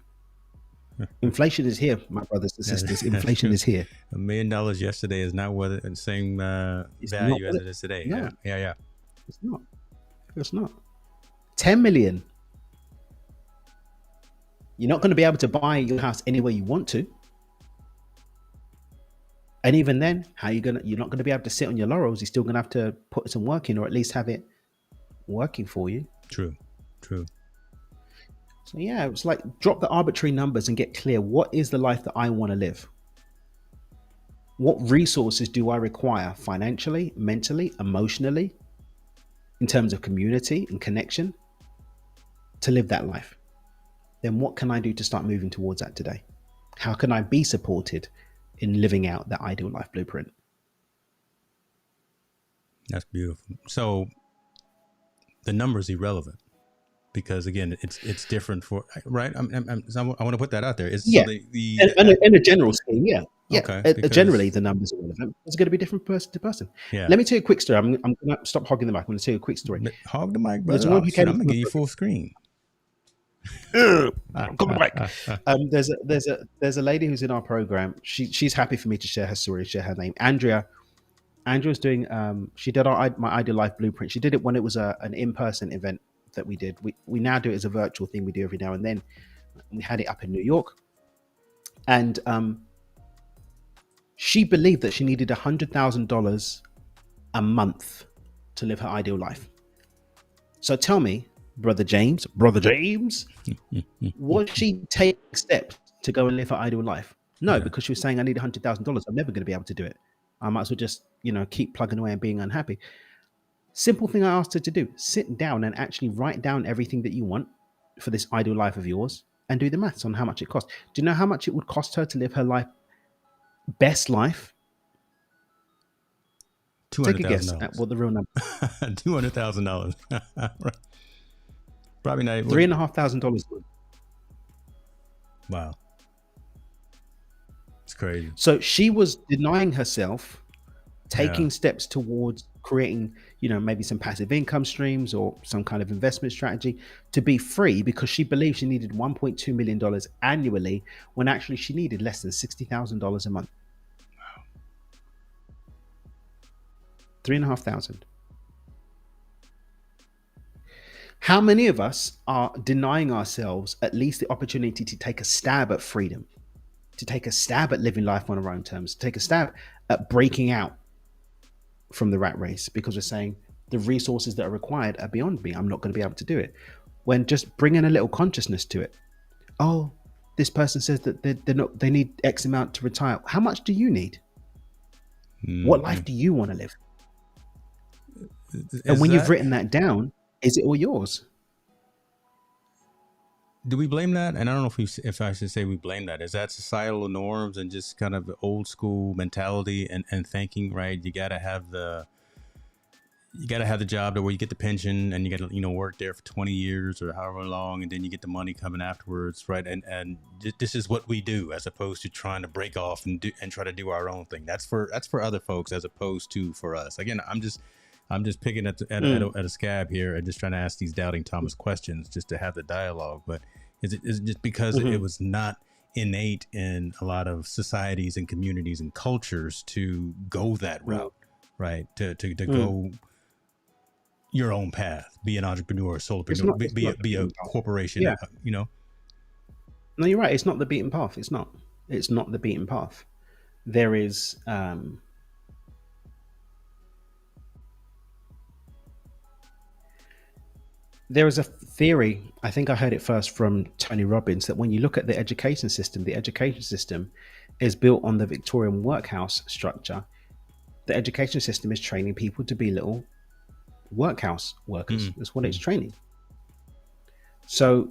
Inflation is here, my brothers and sisters. Inflation is here. $1 million yesterday is not worth the same value as it is today. No. Yeah. It's not. 10 million. You're not going to be able to buy your house anywhere you want to. And even then, you're not going to be able to sit on your laurels. You're still going to have to put some work in, or at least have it working for you. True. So yeah, it's like drop the arbitrary numbers and get clear. What is the life that I want to live? What resources do I require financially, mentally, emotionally, in terms of community and connection to live that life? Then what can I do to start moving towards that today? How can I be supported in living out that ideal life blueprint? That's beautiful. So the number is irrelevant because again, it's different for right. I want to put that out there. So in a general scheme, yeah. Okay, generally, the numbers are relevant. It's going to be different person to person. Yeah. Let me tell you a quick story. I'm going to stop hogging the mic. I'm going to tell you a quick story. Hog the mic, brother. I'm going to give you full screen. Come back. There's a lady who's in our program. She's happy for me to share her story, share her name. Andrea's doing. She did my Ideal Life Blueprint. She did it when it was an in-person event that we did. We now do it as a virtual thing we do every now and then. We had it up in New York, and she believed that she needed $100,000 a month to live her ideal life. So tell me, brother James, was she taking steps to go and live her ideal life? No, because she was saying, I need $100,000. I'm never going to be able to do it. I might as well just, keep plugging away and being unhappy. Simple thing I asked her to do: sit down and actually write down everything that you want for this ideal life of yours and do the maths on how much it costs. Do you know how much it would cost her to live her best life? Take a guess at what the real number. $200,000. Probably not. $3,500. Wow, it's crazy. So she was denying herself taking steps towards creating, maybe some passive income streams or some kind of investment strategy to be free, because she believed she needed $1.2 million annually when actually she needed less than $60,000 a month. Wow. $3,500. How many of us are denying ourselves at least the opportunity to take a stab at freedom, to take a stab at living life on our own terms, to take a stab at breaking out from the rat race, because we're saying the resources that are required are beyond me. I'm not going to be able to do it. When just bringing a little consciousness to it. Oh, this person says that they need X amount to retire. How much do you need? Mm-hmm. What life do you want to live? And when you've written that down, is it all yours? Do we blame that? And I don't know if I should say we blame that. Is that societal norms and just kind of old school mentality and thinking, right? You gotta have the job to where you get the pension, and you got to work there for 20 years or however long, and then you get the money coming afterwards, right? And this is what we do, as opposed to trying to break off and try to do our own thing. That's for other folks as opposed to for us. Again, I'm just picking at a scab here and just trying to ask these doubting Thomas questions just to have the dialogue. But is it just because it was not innate in a lot of societies and communities and cultures to go that route, right? To go your own path, be an entrepreneur, solopreneur, be a corporation, No, you're right. It's not the beaten path. It's not the beaten path. There is, there is a theory, I think I heard it first from Tony Robbins, that when you look at the education system is built on the Victorian workhouse structure. The education system is training people to be little workhouse workers. That's what it's training. So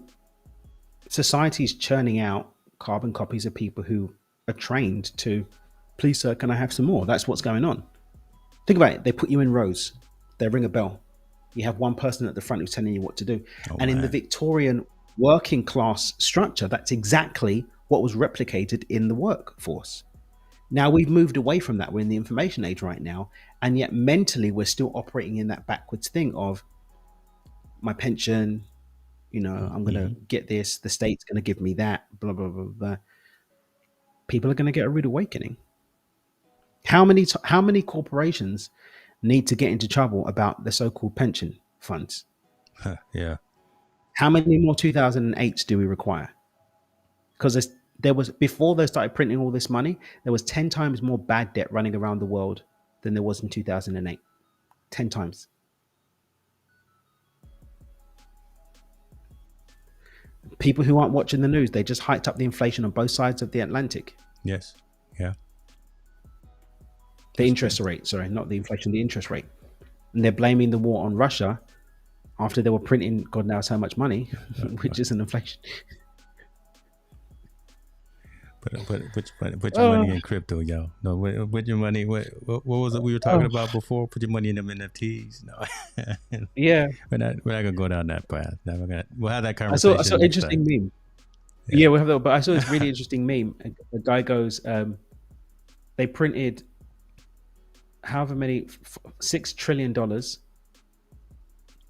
society is churning out carbon copies of people who are trained to, please sir, can I have some more? That's what's going on. Think about it. They put you in rows. They ring a bell. You have one person at the front who's telling you what to do. In the Victorian working class structure, that's exactly what was replicated in the workforce. Now we've moved away from that. We're in the information age right now. And yet mentally, we're still operating in that backwards thing of my pension, I'm going to get this, the state's going to give me that, blah, blah, blah, blah. People are going to get a rude awakening. How many corporations need to get into trouble about the so-called pension funds? Yeah. How many more 2008s do we require? Because there was, before they started printing all this money, there was 10 times more bad debt running around the world than there was in 2008. 10 times. People who aren't watching the news, they just hiked up the inflation on both sides of the Atlantic. Yes. Yeah. The interest rate, sorry, not the inflation, the interest rate. And they're blaming the war on Russia after they were printing God knows how much money, which is an inflation. Put your money in crypto, yo. No, put your money. What was it we were talking about before? Put your money in them NFTs. No. Yeah. We're not gonna go down that path. We'll have that conversation. I saw an interesting meme. Yeah, we'll have that. But I saw this really interesting meme. A guy goes, they printed however many, $6 trillion,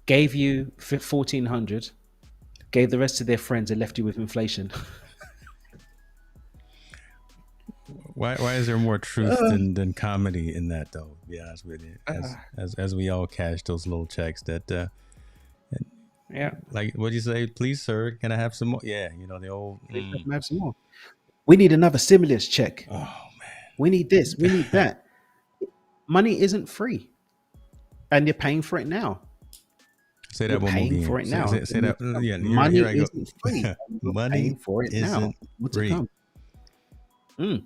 gave you 1,400, gave the rest to their friends, and left you with inflation. Why is there more truth than comedy in that, though? To be honest with you, as we all cash those little checks that Yeah. Like, what do you say? Please, sir, can I have some more? Yeah, the old. Please have some more. We need another stimulus check. Oh We need this. We need man, that. Money isn't free, and you're paying for it now. say You're that one more paying again. for it Say, now. say, say that. Yeah, here Money I go. isn't free, and you're Money paying for it now. isn't What's to free. come? Mm,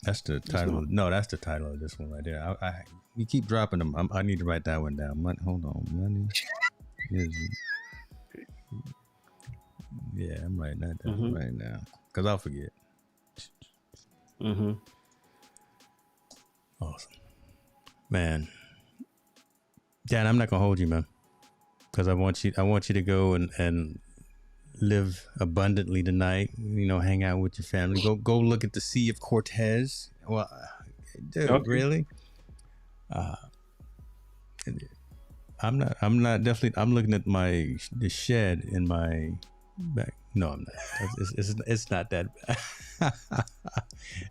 That's the it's title. not. No, that's the title of this one right there. You keep dropping them. I need to write that one down. Hold on, money is. Yeah, I'm writing that down Mm-hmm. right now because I'll forget. Mm-hmm. Awesome, man. Dan, I'm not gonna hold you, man, because I want you to go and live abundantly tonight. Hang out with your family. Go look at the Sea of Cortez. Well, dude, Okay. really? I'm not definitely. I'm looking at the shed in my back. No, I'm not. It's not that.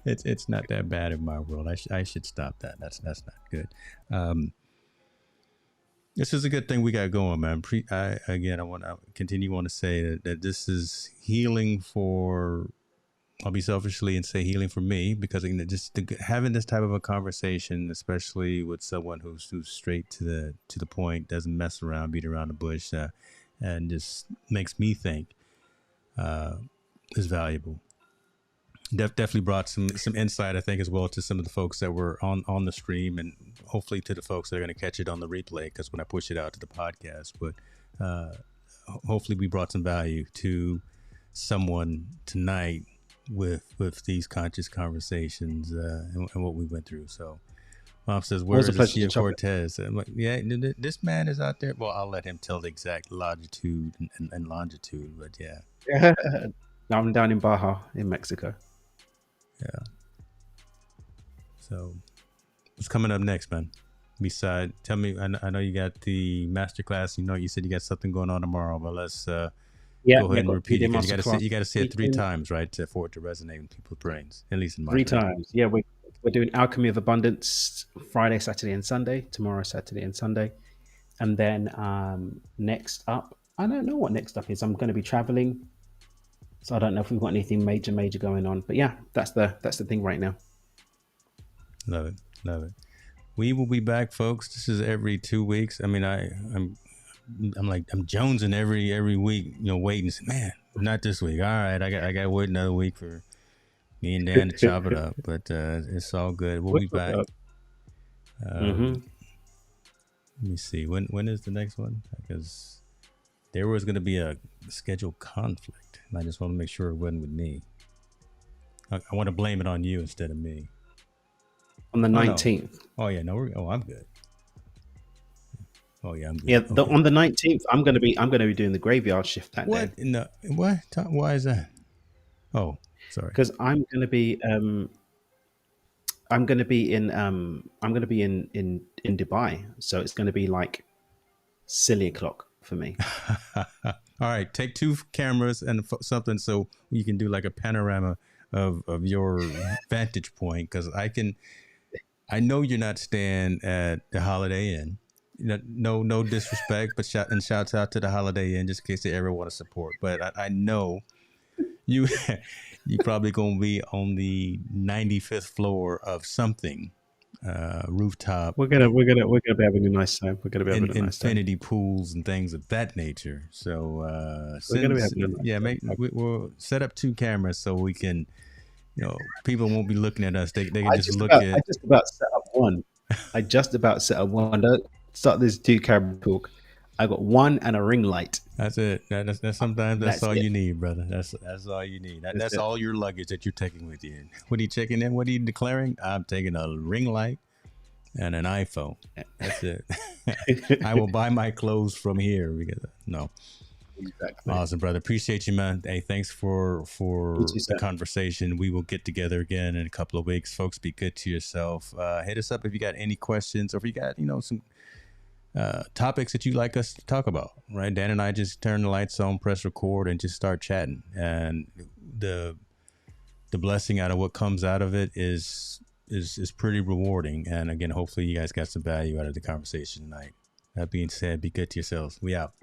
It's not that bad in my world. I should stop that. That's not good. Um, this is a good thing we got going, man. I want to continue on to say that this is healing for. I'll be selfishly and say healing for me because having this type of a conversation, especially with someone who's straight to the point, doesn't mess around, beat around the bush, and just makes me think, is valuable. Definitely brought some insight, I think, as well to some of the folks that were on the stream, and hopefully to the folks that are going to catch it on the replay. Because when I push it out to the podcast, but hopefully we brought some value to someone tonight with these conscious conversations and what we went through. So Mom says, Always where a is the pleasure Sea to of chop it. Cortez? I'm like, yeah, this man is out there. Well, I'll let him tell the exact longitude and longitude, but yeah. I'm down in Baja in Mexico. Yeah. So what's coming up next, man? Beside, tell me, I know you got the masterclass. You said you got something going on tomorrow, but let's go Yeah, ahead and got repeat it PD because masterclass you got to say it three meeting times, right, for it to resonate in people's brains, at least in my three brain. times. Yeah, we're doing Alchemy of Abundance Friday, Saturday, and Sunday. Tomorrow, Saturday, and Sunday. And then next up, I don't know what next up is. I'm going to be traveling, so I don't know if we've got anything major going on. But yeah, that's the thing right now. Love it, love it. We will be back, folks. This is every 2 weeks. I mean, I'm like I'm jonesing every week, waiting. Man, not this week. All right, I got to wait another week for me and Dan to chop it up, but it's all good. We'll be back. Mm-hmm. Let me see when is the next one because there was going to be a scheduled conflict, and I just want to make sure it wasn't with me. I want to blame it on you instead of me. On the Oh no. 19th. Oh yeah, no. I'm good. Oh yeah, I'm good. Yeah, Okay. on the 19th, I'm going to be doing the graveyard shift that What? day. No. What? Why is that? Oh, sorry. Because I'm going to be in Dubai, so it's going to be like silly o'clock for me. All right, take two cameras and something so you can do like a panorama of your vantage point because I know you're not staying at the Holiday Inn. No disrespect, but shouts out to the Holiday Inn just in case they ever want to support. But I know you you probably gonna be on the 95th floor of something rooftop We're gonna be having a nice time. We're gonna be having a nice time. infinity pools and things of that nature. So We're gonna be having a nice time. we'll set up two cameras so we can, people won't be looking at us. They can I just just look about I at. just about set up one. I just about set up one. Don't start this two camera talk. I got one and a ring light. That's it. That's sometimes that's That's all it. you need, brother. That's all you need. That's That's it. all your luggage that you're taking with you. What are you checking in? What are you declaring? I'm taking a ring light and an iPhone. That's it. I will buy my clothes from here because no. Exactly. Awesome, brother. Appreciate you, man. Hey, thanks for You too, the sir. conversation. We will get together again in a couple of weeks. Folks, be good to yourself. Hit us up if you got any questions or if you got some topics that you'd like us to talk about. Right, Dan and I just turn the lights on, press record, and just start chatting. And the blessing out of what comes out of it is pretty rewarding. And again, hopefully, you guys got some value out of the conversation tonight. That being said, be good to yourselves. We out.